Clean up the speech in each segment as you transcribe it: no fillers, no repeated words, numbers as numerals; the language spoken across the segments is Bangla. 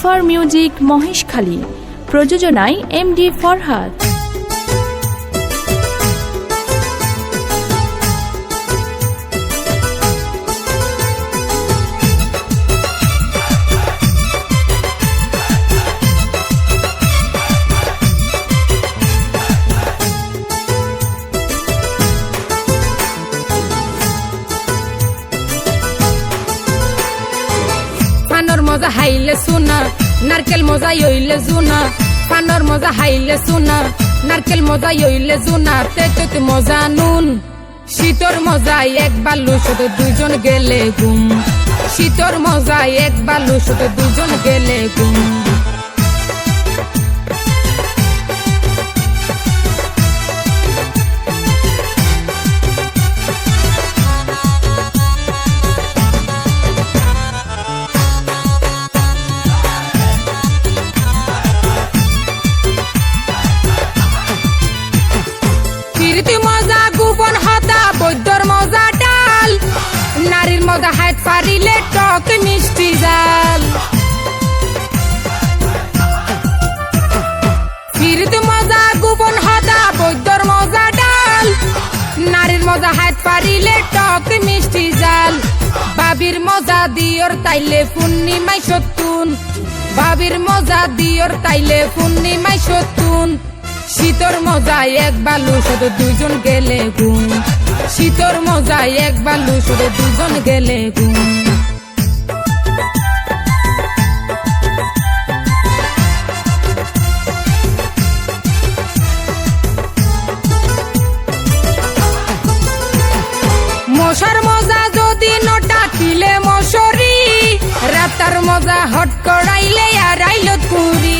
গফার মিউজিক মহেশখালী, প্রযোজনায় এমডি ফরহাদ। পানর মজা হাইলে সোনা, নারকেল মজা ইলে জুনা। পানর মজা হাইলে সোনা, নারকেল মজা ইলে জুনা। তেতে মজা নুন, শীতর মজা এক বালু শুধু দুজন গেলে গুম। শীতর মজা এক বালু শুধু দুজন গেলে গুম। প্রীতি মজা গোপন হতা, বৈদ্যর মজা ডাল। নারীর মজা হাত পারিলে টক মিষ্টি জাল। প্রীতি মজা গোপন হতা, বৈদ্যর মজা ডাল। নারীর মজা হাত পারিলে টক মিষ্টি জাল। বাবির মজা দিয়র তাইলে পূর্ণিমায় সতুন। বাবির মজা দিয়র তাইলে পূর্ণিমায় সতুন। শীতর মজায় এক বালু শুধু দুজন গেলে গুম। শীতর মজায় এক বালু শুধু দুজন গেলে গুম। মশার মজা যদি নটা কিলে মশরি। রাতার মজা হট করাইলে আর আইল কুড়ি।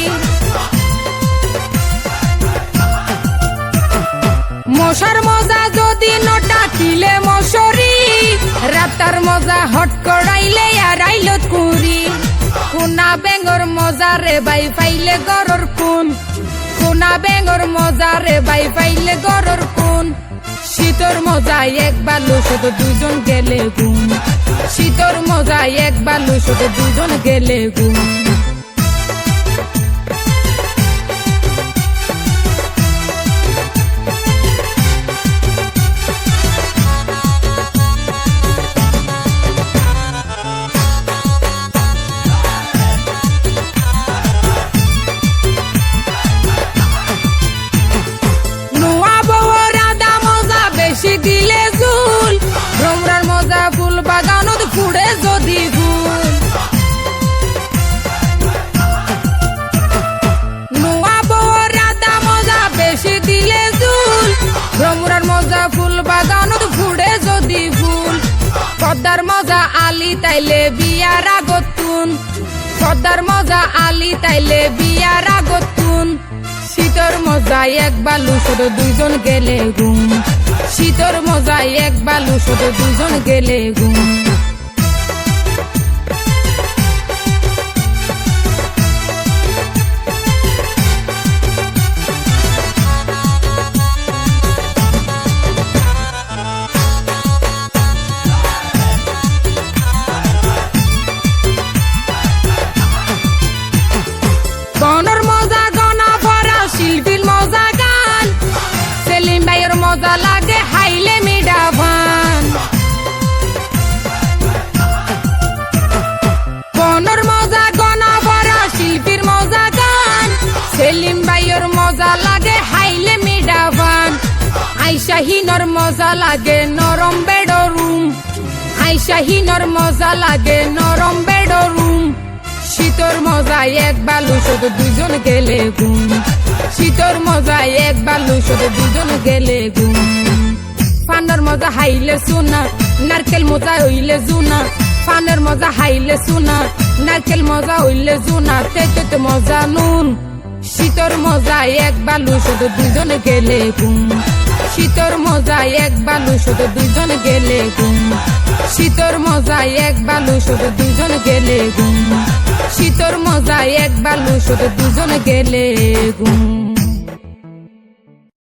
মশার মজা যদি নটা কিলে মশরি। রাতার মজা হট করাইলে আর আইলত কুড়ি। কোনা বেঙ্গর মজা রে বাই পাইলে গরর কোন। কোনা বেঙ্গর মজা রে বাই পাইলে গরর কোন। শীতর মজায় এক বালু শুধু দুজন গেলে গুম। শীতর মজায় এক বালু শুধু দুজন গেলে গুম। দিলে জুল, ভ্রমরার মজা ফুল বাগানত ফুড়ে যদি ফুল। নোয়া বউর রাধা মজা বেশি দিলে জুল, ভ্রমরার মজা ফুল বাগানত ফুড়ে যদি ফুল। পদ্মার মজা আলি তাইলে বিয়ার আগতুন। পদ্মার মজা আলি তাইলে বিয়ার আগতুন। শীতর মজায় এক বালু শুধু দুইজন গেলে গুম। শীতর মজায় এক বালু শুধু দুজন গেলে গুম। গণর মজা গনা ভরা, শিল্পীর মজা গান। সেলিম ভাইয়ের মজা লাগে হাইলে মিডা ভান। গণর মজা গনা ভরা, শিল্পীর মজা গান। সেলিম ভাইয়ের মজা লাগে হাইলে মিডা ভান। আইসাহিনর মজা লাগে নরম বেডরুম। আইসাহিনর মজা লাগে নরম বেডরুম। শীতর মজায় এক বালু শুধু দুজন গেলে গুম। শীতর মজায় এক বালু শুধু দুজন গেলে গুম। পানর মজা হাইলে সোনা, নারকেল মজা হইলে জুনা। পানের মজা হাইলে সোনা, নারকেল মজা হইলে জুনা। তেতে মজা নুন, শীতর মজায় এক বালু শুধু দুজন গেলে গুম। শীতর মজায় এক বালু শুধু দুজন গেলে গুম। শীতর মজায় এক বালু শুধু দুজন গেলে গুম। শীতর মজায় এক বালু শুধু দুজন গেলে গুম।